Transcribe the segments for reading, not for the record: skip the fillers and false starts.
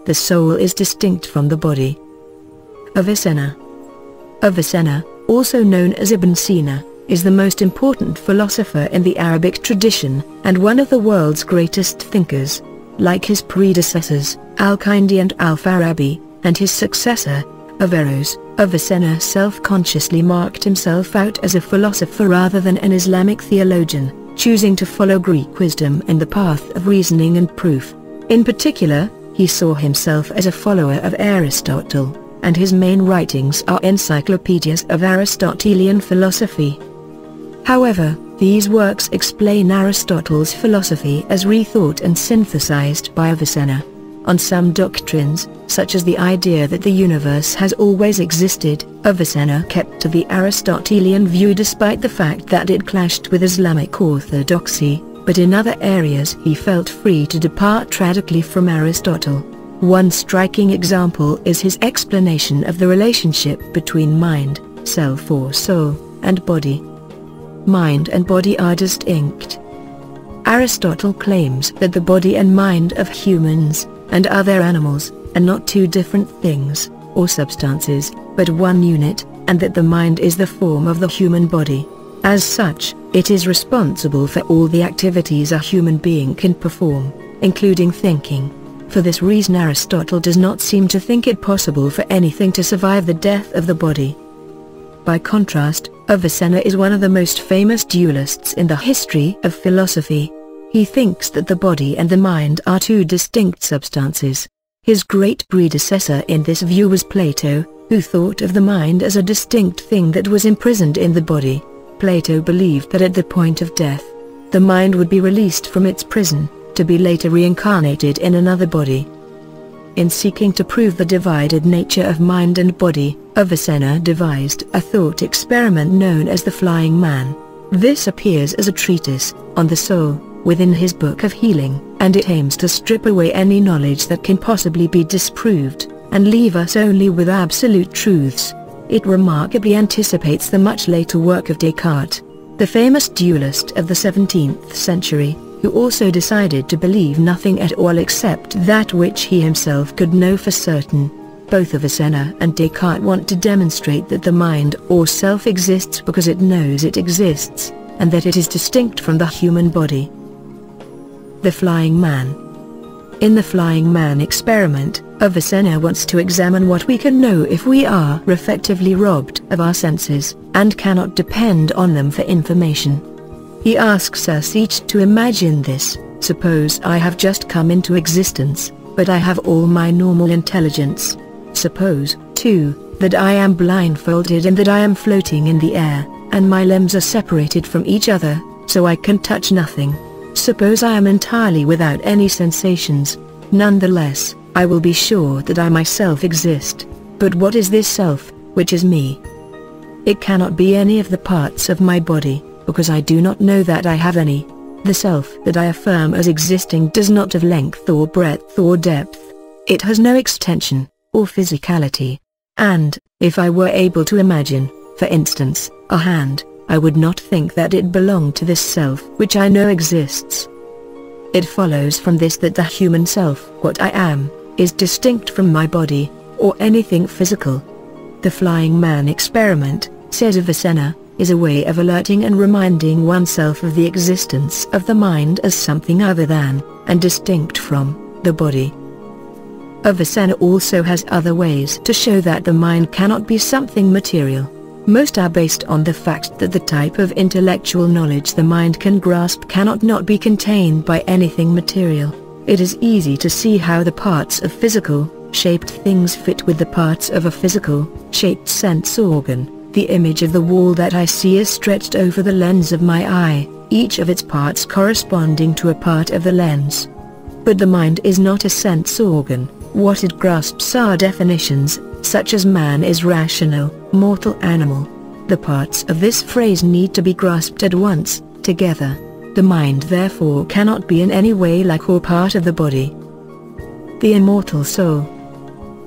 the soul is distinct from the body. Avicenna. Avicenna, also known as Ibn Sina, is the most important philosopher in the Arabic tradition, and one of the world's greatest thinkers. Like his predecessors, Al-Kindi and Al-Farabi, and his successor, Averroes, Avicenna self-consciously marked himself out as a philosopher rather than an Islamic theologian, choosing to follow Greek wisdom and the path of reasoning and proof. In particular, he saw himself as a follower of Aristotle, and his main writings are encyclopedias of Aristotelian philosophy. However, these works explain Aristotle's philosophy as rethought and synthesized by Avicenna. On some doctrines, such as the idea that the universe has always existed, Avicenna kept to the Aristotelian view despite the fact that it clashed with Islamic orthodoxy, but in other areas he felt free to depart radically from Aristotle. One striking example is his explanation of the relationship between mind, self or soul, and body. Mind and body are distinct. Aristotle claims that the body and mind of humans, and other animals, are not two different things, or substances, but one unit, and that the mind is the form of the human body. As such, it is responsible for all the activities a human being can perform, including thinking. For this reason Aristotle does not seem to think it possible for anything to survive the death of the body. By contrast, Avicenna is one of the most famous dualists in the history of philosophy. He thinks that the body and the mind are two distinct substances. His great predecessor in this view was Plato, who thought of the mind as a distinct thing that was imprisoned in the body. Plato believed that at the point of death, the mind would be released from its prison, to be later reincarnated in another body. In seeking to prove the divided nature of mind and body, Avicenna devised a thought experiment known as the Flying Man. This appears as a treatise on the soul, within his Book of Healing, and it aims to strip away any knowledge that can possibly be disproved, and leave us only with absolute truths. It remarkably anticipates the much later work of Descartes, the famous dualist of the 17th century, who also decided to believe nothing at all except that which he himself could know for certain. Both Avicenna and Descartes want to demonstrate that the mind or self exists because it knows it exists, and that it is distinct from the human body. The Flying Man. In the Flying Man experiment, Avicenna wants to examine what we can know if we are effectively robbed of our senses, and cannot depend on them for information. He asks us each to imagine this: suppose I have just come into existence, but I have all my normal intelligence. Suppose, too, that I am blindfolded and that I am floating in the air, and my limbs are separated from each other, so I can touch nothing. Suppose I am entirely without any sensations. Nonetheless, I will be sure that I myself exist. But what is this self, which is me? It cannot be any of the parts of my body, because I do not know that I have any. The self that I affirm as existing does not have length or breadth or depth. It has no extension, or physicality. And, if I were able to imagine, for instance, a hand, I would not think that it belonged to this self which I know exists. It follows from this that the human self, what I am, is distinct from my body, or anything physical. The Flying Man experiment, says Avicenna, is a way of alerting and reminding oneself of the existence of the mind as something other than, and distinct from, the body. Avicenna also has other ways to show that the mind cannot be something material. Most are based on the fact that the type of intellectual knowledge the mind can grasp cannot not be contained by anything material. It is easy to see how the parts of physical, shaped things fit with the parts of a physical, shaped sense organ. The image of the wall that I see is stretched over the lens of my eye, each of its parts corresponding to a part of the lens. But the mind is not a sense organ. What it grasps are definitions, such as man is rational, mortal animal. The parts of this phrase need to be grasped at once, together. The mind therefore cannot be in any way like or part of the body. The immortal soul.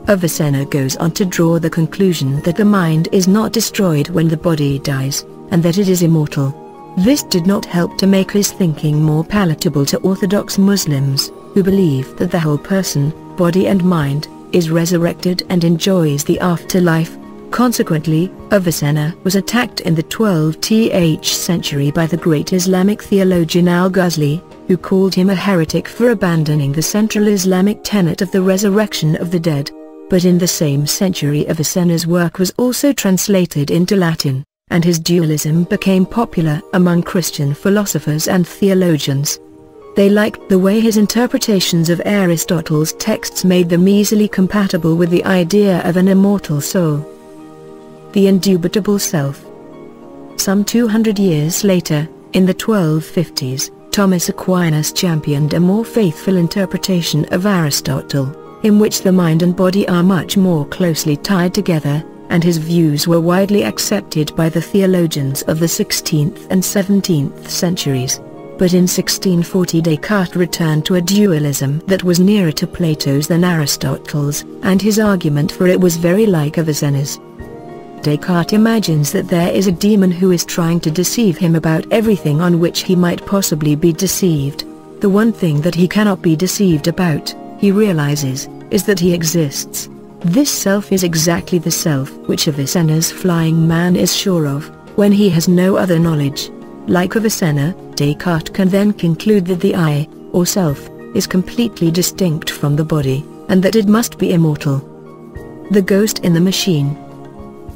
Avicenna goes on to draw the conclusion that the mind is not destroyed when the body dies, and that it is immortal. This did not help to make his thinking more palatable to Orthodox Muslims, who believe that the whole person, body and mind, is resurrected and enjoys the afterlife. Consequently, Avicenna was attacked in the 12th century by the great Islamic theologian Al-Ghazali, who called him a heretic for abandoning the central Islamic tenet of the resurrection of the dead. But in the same century Avicenna's work was also translated into Latin, and his dualism became popular among Christian philosophers and theologians. They liked the way his interpretations of Aristotle's texts made them easily compatible with the idea of an immortal soul. The indubitable self. Some 200 years later, in the 1250s, Thomas Aquinas championed a more faithful interpretation of Aristotle, in which the mind and body are much more closely tied together, and his views were widely accepted by the theologians of the 16th and 17th centuries. But in 1640 Descartes returned to a dualism that was nearer to Plato's than Aristotle's, and his argument for it was very like Avicenna's. Descartes imagines that there is a demon who is trying to deceive him about everything on which he might possibly be deceived. The one thing that he cannot be deceived about, he realizes, is that he exists. This self is exactly the self which Avicenna's flying man is sure of, when he has no other knowledge. Like Avicenna, Descartes can then conclude that the I, or self, is completely distinct from the body, and that it must be immortal. The ghost in the machine.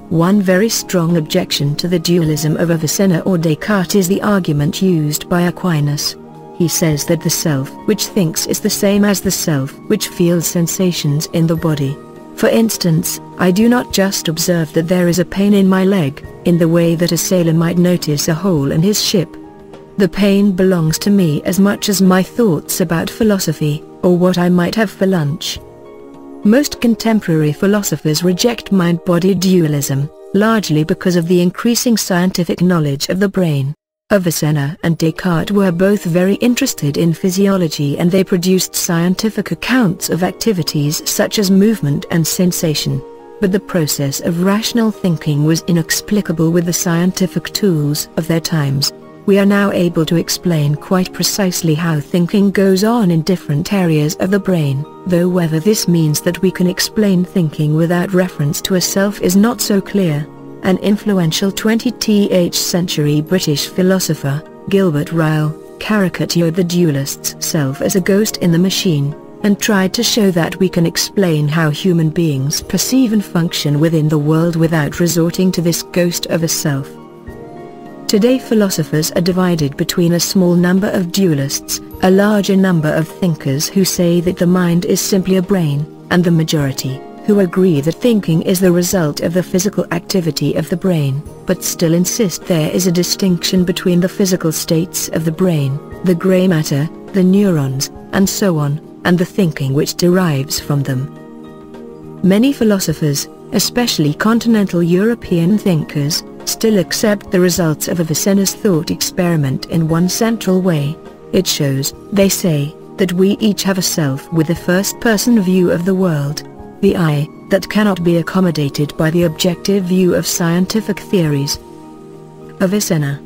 One very strong objection to the dualism of Avicenna or Descartes is the argument used by Aquinas. He says that the self which thinks is the same as the self which feels sensations in the body. For instance, I do not just observe that there is a pain in my leg, in the way that a sailor might notice a hole in his ship. The pain belongs to me as much as my thoughts about philosophy, or what I might have for lunch. Most contemporary philosophers reject mind-body dualism, largely because of the increasing scientific knowledge of the brain. Avicenna and Descartes were both very interested in physiology, and they produced scientific accounts of activities such as movement and sensation. But the process of rational thinking was inexplicable with the scientific tools of their times. We are now able to explain quite precisely how thinking goes on in different areas of the brain, though whether this means that we can explain thinking without reference to a self is not so clear. An influential 20th century British philosopher, Gilbert Ryle, caricatured the dualist's self as a ghost in the machine, and tried to show that we can explain how human beings perceive and function within the world without resorting to this ghost of a self. Today philosophers are divided between a small number of dualists, a larger number of thinkers who say that the mind is simply a brain, and the majority, who agree that thinking is the result of the physical activity of the brain, but still insist there is a distinction between the physical states of the brain, the gray matter, the neurons, and so on, and the thinking which derives from them. Many philosophers, especially continental European thinkers, still accept the results of Avicenna's thought experiment in one central way. It shows, they say, that we each have a self with a first-person view of the world, the I, that cannot be accommodated by the objective view of scientific theories. Avicenna.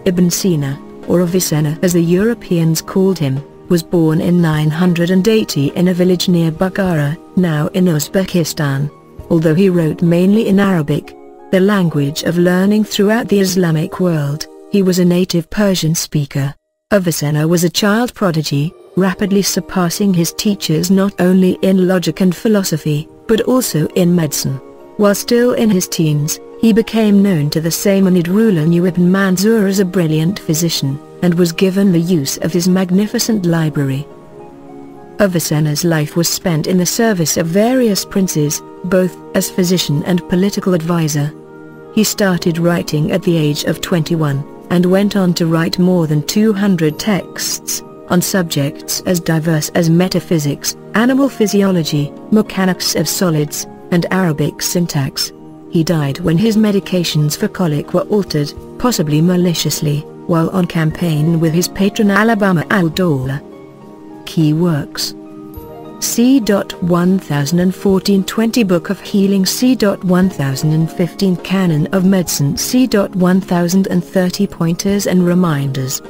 Ibn Sina, or Avicenna as the Europeans called him, was born in 980 in a village near Bukhara, now in Uzbekistan. Although he wrote mainly in Arabic, the language of learning throughout the Islamic world, he was a native Persian speaker. Avicenna was a child prodigy, rapidly surpassing his teachers not only in logic and philosophy, but also in medicine. While still in his teens, he became known to the Samanid ruler Ibn Manzur as a brilliant physician, and was given the use of his magnificent library. Avicenna's life was spent in the service of various princes, both as physician and political advisor. He started writing at the age of 21, and went on to write more than 200 texts, on subjects as diverse as metaphysics, animal physiology, mechanics of solids, and Arabic syntax. He died when his medications for colic were altered, possibly maliciously, while on campaign with his patron Alabama al-Dawla. Key works: c. 1014 20 Book of Healing, c. 1015 Canon of Medicine, c. 1030 Pointers and Reminders.